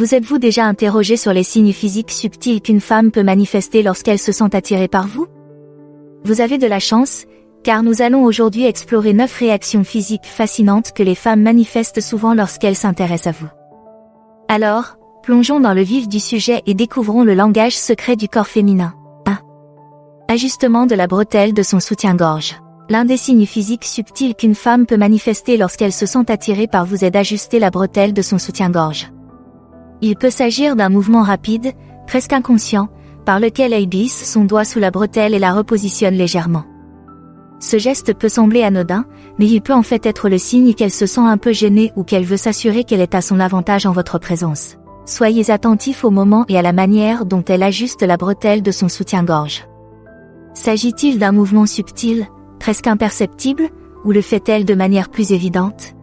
Vous êtes-vous déjà interrogé sur les signes physiques subtils qu'une femme peut manifester lorsqu'elle se sent attirée par vous? Vous avez de la chance, car nous allons aujourd'hui explorer 9 réactions physiques fascinantes que les femmes manifestent souvent lorsqu'elles s'intéressent à vous. Alors, plongeons dans le vif du sujet et découvrons le langage secret du corps féminin. 1. Ajustement de la bretelle de son soutien-gorge. L'un des signes physiques subtils qu'une femme peut manifester lorsqu'elle se sent attirée par vous est d'ajuster la bretelle de son soutien-gorge. Il peut s'agir d'un mouvement rapide, presque inconscient, par lequel elle glisse son doigt sous la bretelle et la repositionne légèrement. Ce geste peut sembler anodin, mais il peut en fait être le signe qu'elle se sent un peu gênée ou qu'elle veut s'assurer qu'elle est à son avantage en votre présence. Soyez attentifs au moment et à la manière dont elle ajuste la bretelle de son soutien-gorge. S'agit-il d'un mouvement subtil, presque imperceptible, ou le fait-elle de manière plus évidente?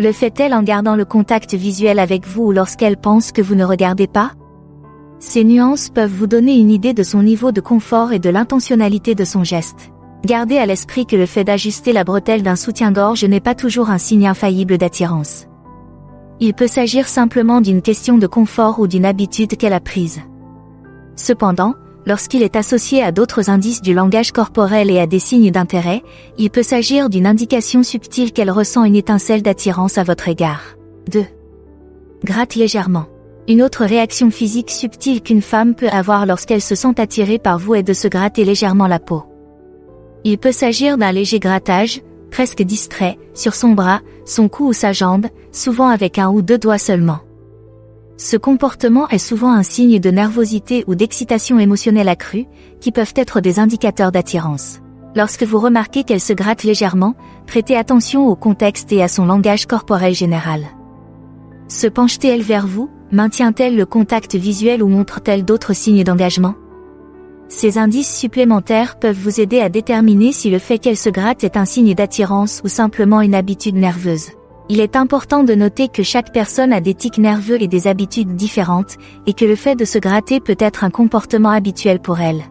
Le fait-elle en gardant le contact visuel avec vous ou lorsqu'elle pense que vous ne regardez pas? Ces nuances peuvent vous donner une idée de son niveau de confort et de l'intentionnalité de son geste. Gardez à l'esprit que le fait d'ajuster la bretelle d'un soutien-gorge n'est pas toujours un signe infaillible d'attirance. Il peut s'agir simplement d'une question de confort ou d'une habitude qu'elle a prise. Cependant, lorsqu'il est associé à d'autres indices du langage corporel et à des signes d'intérêt, il peut s'agir d'une indication subtile qu'elle ressent une étincelle d'attirance à votre égard. 2. Gratte légèrement. Une autre réaction physique subtile qu'une femme peut avoir lorsqu'elle se sent attirée par vous est de se gratter légèrement la peau. Il peut s'agir d'un léger grattage, presque distrait, sur son bras, son cou ou sa jambe, souvent avec un ou deux doigts seulement. Ce comportement est souvent un signe de nervosité ou d'excitation émotionnelle accrue, qui peuvent être des indicateurs d'attirance. Lorsque vous remarquez qu'elle se gratte légèrement, prêtez attention au contexte et à son langage corporel général. Se penche-t-elle vers vous, maintient-elle le contact visuel ou montre-t-elle d'autres signes d'engagement? Ces indices supplémentaires peuvent vous aider à déterminer si le fait qu'elle se gratte est un signe d'attirance ou simplement une habitude nerveuse. Il est important de noter que chaque personne a des tics nerveux et des habitudes différentes, et que le fait de se gratter peut être un comportement habituel pour elle.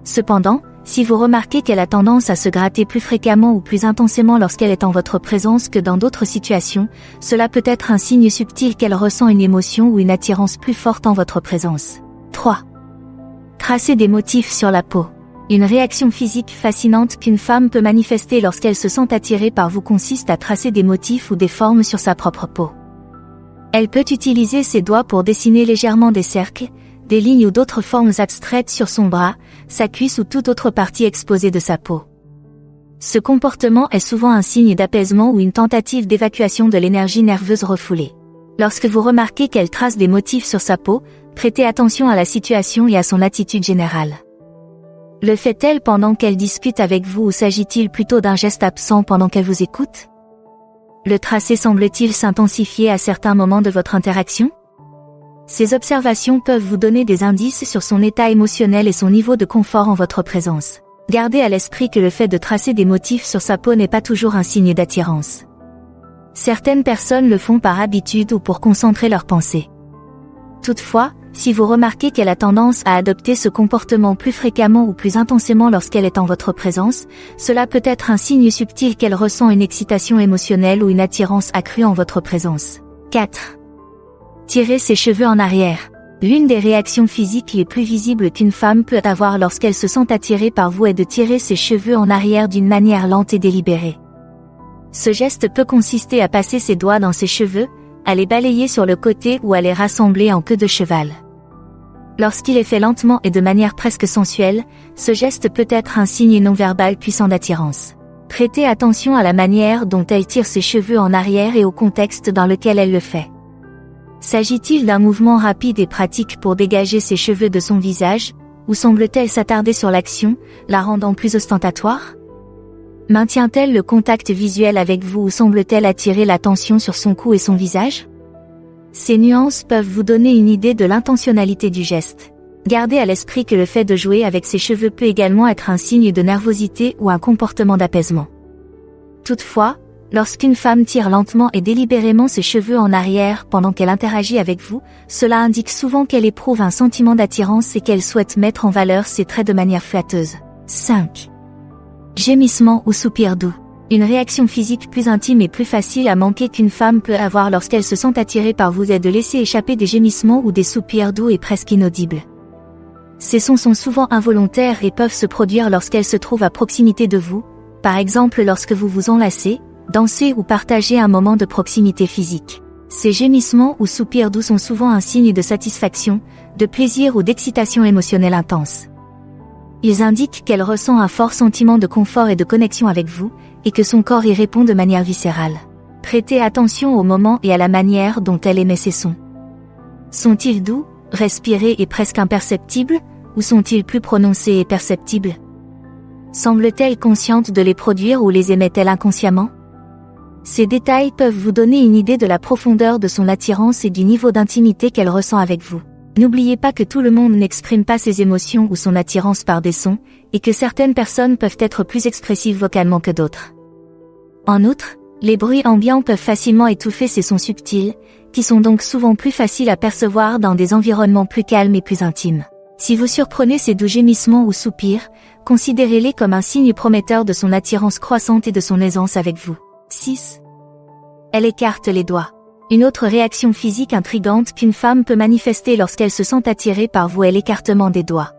Cependant, si vous remarquez qu'elle a tendance à se gratter plus fréquemment ou plus intensément lorsqu'elle est en votre présence que dans d'autres situations, cela peut être un signe subtil qu'elle ressent une émotion ou une attirance plus forte en votre présence. 3. Tracer des motifs sur la peau. Une réaction physique fascinante qu'une femme peut manifester lorsqu'elle se sent attirée par vous consiste à tracer des motifs ou des formes sur sa propre peau. Elle peut utiliser ses doigts pour dessiner légèrement des cercles, des lignes ou d'autres formes abstraites sur son bras, sa cuisse ou toute autre partie exposée de sa peau. Ce comportement est souvent un signe d'apaisement ou une tentative d'évacuation de l'énergie nerveuse refoulée. Lorsque vous remarquez qu'elle trace des motifs sur sa peau, prêtez attention à la situation et à son attitude générale. Le fait-elle pendant qu'elle discute avec vous ou s'agit-il plutôt d'un geste absent pendant qu'elle vous écoute? Le tracé semble-t-il s'intensifier à certains moments de votre interaction? Ces observations peuvent vous donner des indices sur son état émotionnel et son niveau de confort en votre présence. Gardez à l'esprit que le fait de tracer des motifs sur sa peau n'est pas toujours un signe d'attirance. Certaines personnes le font par habitude ou pour concentrer leurs pensées. Toutefois, si vous remarquez qu'elle a tendance à adopter ce comportement plus fréquemment ou plus intensément lorsqu'elle est en votre présence, cela peut être un signe subtil qu'elle ressent une excitation émotionnelle ou une attirance accrue en votre présence. 4. Tirer ses cheveux en arrière. L'une des réactions physiques les plus visibles qu'une femme peut avoir lorsqu'elle se sent attirée par vous est de tirer ses cheveux en arrière d'une manière lente et délibérée. Ce geste peut consister à passer ses doigts dans ses cheveux, à les balayer sur le côté ou à les rassembler en queue de cheval. Lorsqu'il est fait lentement et de manière presque sensuelle, ce geste peut être un signe non-verbal puissant d'attirance. Prêtez attention à la manière dont elle tire ses cheveux en arrière et au contexte dans lequel elle le fait. S'agit-il d'un mouvement rapide et pratique pour dégager ses cheveux de son visage, ou semble-t-elle s'attarder sur l'action, la rendant plus ostentatoire? Maintient-elle le contact visuel avec vous ou semble-t-elle attirer l'attention sur son cou et son visage? Ces nuances peuvent vous donner une idée de l'intentionnalité du geste. Gardez à l'esprit que le fait de jouer avec ses cheveux peut également être un signe de nervosité ou un comportement d'apaisement. Toutefois, lorsqu'une femme tire lentement et délibérément ses cheveux en arrière pendant qu'elle interagit avec vous, cela indique souvent qu'elle éprouve un sentiment d'attirance et qu'elle souhaite mettre en valeur ses traits de manière flatteuse. 5. Gémissement ou soupir doux. Une réaction physique plus intime et plus facile à manquer qu'une femme peut avoir lorsqu'elle se sent attirée par vous est de laisser échapper des gémissements ou des soupirs doux et presque inaudibles. Ces sons sont souvent involontaires et peuvent se produire lorsqu'elle se trouve à proximité de vous, par exemple lorsque vous vous enlacez, dansez ou partagez un moment de proximité physique. Ces gémissements ou soupirs doux sont souvent un signe de satisfaction, de plaisir ou d'excitation émotionnelle intense. Ils indiquent qu'elle ressent un fort sentiment de confort et de connexion avec vous, et que son corps y répond de manière viscérale. Prêtez attention au moment et à la manière dont elle émet ces sons. Sont-ils doux, respirés et presque imperceptibles, ou sont-ils plus prononcés et perceptibles? Semble-t-elle consciente de les produire ou les émet-elle inconsciemment? Ces détails peuvent vous donner une idée de la profondeur de son attirance et du niveau d'intimité qu'elle ressent avec vous. N'oubliez pas que tout le monde n'exprime pas ses émotions ou son attirance par des sons, et que certaines personnes peuvent être plus expressives vocalement que d'autres. En outre, les bruits ambiants peuvent facilement étouffer ces sons subtils, qui sont donc souvent plus faciles à percevoir dans des environnements plus calmes et plus intimes. Si vous surprenez ces doux gémissements ou soupirs, considérez-les comme un signe prometteur de son attirance croissante et de son aisance avec vous. 6. Elle écarte les doigts. Une autre réaction physique intrigante qu'une femme peut manifester lorsqu'elle se sent attirée par vous est l'écartement des doigts.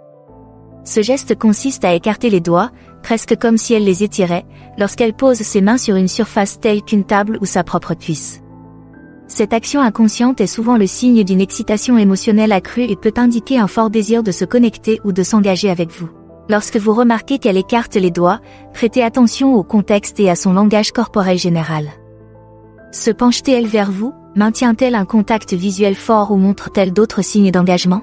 Ce geste consiste à écarter les doigts, presque comme si elle les étirait, lorsqu'elle pose ses mains sur une surface telle qu'une table ou sa propre cuisse. Cette action inconsciente est souvent le signe d'une excitation émotionnelle accrue et peut indiquer un fort désir de se connecter ou de s'engager avec vous. Lorsque vous remarquez qu'elle écarte les doigts, prêtez attention au contexte et à son langage corporel général. Se penche-t-elle vers vous, maintient-elle un contact visuel fort ou montre-t-elle d'autres signes d'engagement?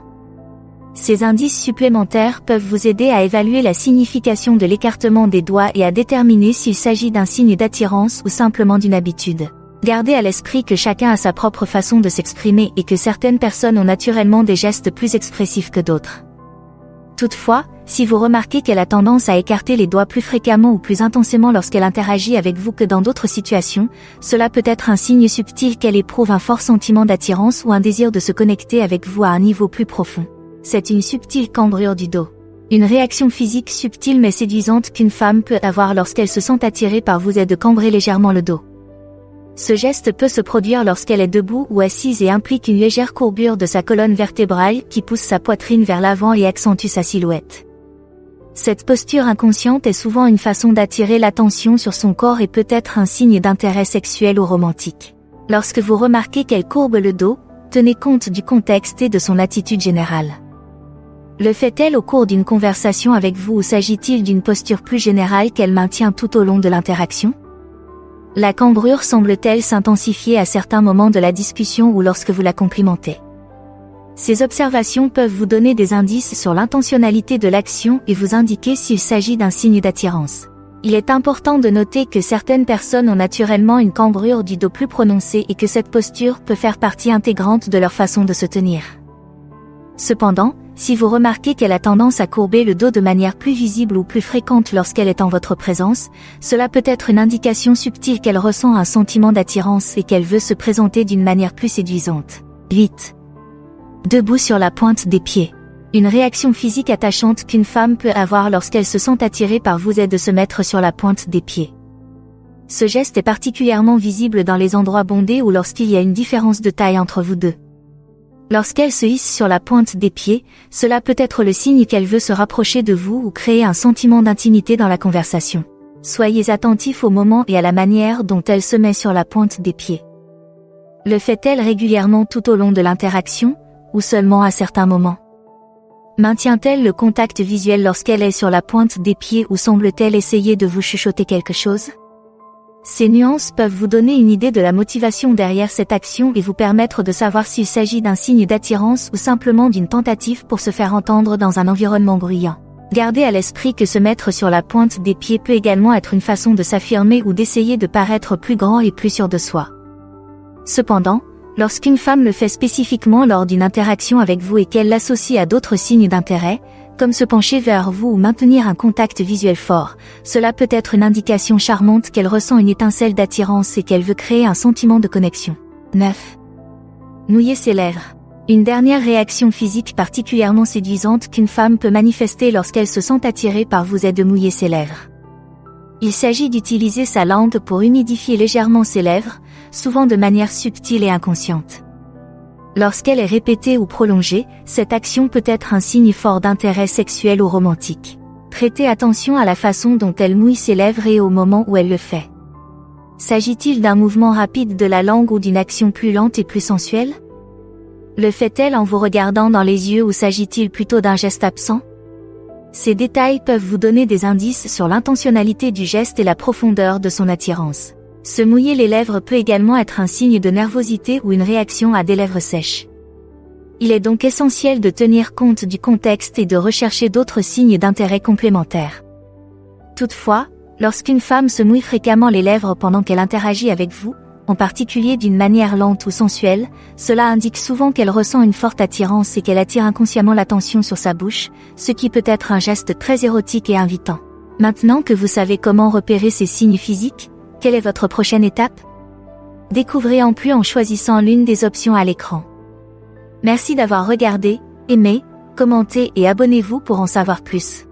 Ces indices supplémentaires peuvent vous aider à évaluer la signification de l'écartement des doigts et à déterminer s'il s'agit d'un signe d'attirance ou simplement d'une habitude. Gardez à l'esprit que chacun a sa propre façon de s'exprimer et que certaines personnes ont naturellement des gestes plus expressifs que d'autres. Toutefois, si vous remarquez qu'elle a tendance à écarter les doigts plus fréquemment ou plus intensément lorsqu'elle interagit avec vous que dans d'autres situations, cela peut être un signe subtil qu'elle éprouve un fort sentiment d'attirance ou un désir de se connecter avec vous à un niveau plus profond. C'est une subtile cambrure du dos. Une réaction physique subtile mais séduisante qu'une femme peut avoir lorsqu'elle se sent attirée par vous est de cambrer légèrement le dos. Ce geste peut se produire lorsqu'elle est debout ou assise et implique une légère courbure de sa colonne vertébrale qui pousse sa poitrine vers l'avant et accentue sa silhouette. Cette posture inconsciente est souvent une façon d'attirer l'attention sur son corps et peut être un signe d'intérêt sexuel ou romantique. Lorsque vous remarquez qu'elle courbe le dos, tenez compte du contexte et de son attitude générale. Le fait-elle au cours d'une conversation avec vous ou s'agit-il d'une posture plus générale qu'elle maintient tout au long de l'interaction? La cambrure semble-t-elle s'intensifier à certains moments de la discussion ou lorsque vous la complimentez? Ces observations peuvent vous donner des indices sur l'intentionnalité de l'action et vous indiquer s'il s'agit d'un signe d'attirance. Il est important de noter que certaines personnes ont naturellement une cambrure du dos plus prononcée et que cette posture peut faire partie intégrante de leur façon de se tenir. Cependant, si vous remarquez qu'elle a tendance à courber le dos de manière plus visible ou plus fréquente lorsqu'elle est en votre présence, cela peut être une indication subtile qu'elle ressent un sentiment d'attirance et qu'elle veut se présenter d'une manière plus séduisante. 8. Debout sur la pointe des pieds. Une réaction physique attachante qu'une femme peut avoir lorsqu'elle se sent attirée par vous est de se mettre sur la pointe des pieds. Ce geste est particulièrement visible dans les endroits bondés ou lorsqu'il y a une différence de taille entre vous deux. Lorsqu'elle se hisse sur la pointe des pieds, cela peut être le signe qu'elle veut se rapprocher de vous ou créer un sentiment d'intimité dans la conversation. Soyez attentifs au moment et à la manière dont elle se met sur la pointe des pieds. Le fait-elle régulièrement tout au long de l'interaction, ou seulement à certains moments? Maintient-elle le contact visuel lorsqu'elle est sur la pointe des pieds ou semble-t-elle essayer de vous chuchoter quelque chose? Ces nuances peuvent vous donner une idée de la motivation derrière cette action et vous permettre de savoir s'il s'agit d'un signe d'attirance ou simplement d'une tentative pour se faire entendre dans un environnement bruyant. Gardez à l'esprit que se mettre sur la pointe des pieds peut également être une façon de s'affirmer ou d'essayer de paraître plus grand et plus sûr de soi. Cependant, lorsqu'une femme le fait spécifiquement lors d'une interaction avec vous et qu'elle l'associe à d'autres signes d'intérêt, comme se pencher vers vous ou maintenir un contact visuel fort, cela peut être une indication charmante qu'elle ressent une étincelle d'attirance et qu'elle veut créer un sentiment de connexion. 9. Mouiller ses lèvres. Une dernière réaction physique particulièrement séduisante qu'une femme peut manifester lorsqu'elle se sent attirée par vous est de mouiller ses lèvres. Il s'agit d'utiliser sa langue pour humidifier légèrement ses lèvres, souvent de manière subtile et inconsciente. Lorsqu'elle est répétée ou prolongée, cette action peut être un signe fort d'intérêt sexuel ou romantique. Prêtez attention à la façon dont elle mouille ses lèvres et au moment où elle le fait. S'agit-il d'un mouvement rapide de la langue ou d'une action plus lente et plus sensuelle? Le fait-elle en vous regardant dans les yeux ou s'agit-il plutôt d'un geste absent? Ces détails peuvent vous donner des indices sur l'intentionnalité du geste et la profondeur de son attirance. Se mouiller les lèvres peut également être un signe de nervosité ou une réaction à des lèvres sèches. Il est donc essentiel de tenir compte du contexte et de rechercher d'autres signes d'intérêt complémentaires. Toutefois, lorsqu'une femme se mouille fréquemment les lèvres pendant qu'elle interagit avec vous, en particulier d'une manière lente ou sensuelle, cela indique souvent qu'elle ressent une forte attirance et qu'elle attire inconsciemment l'attention sur sa bouche, ce qui peut être un geste très érotique et invitant. Maintenant que vous savez comment repérer ces signes physiques, quelle est votre prochaine étape? Découvrez en plus en choisissant l'une des options à l'écran. Merci d'avoir regardé, aimé, commenté et abonnez-vous pour en savoir plus.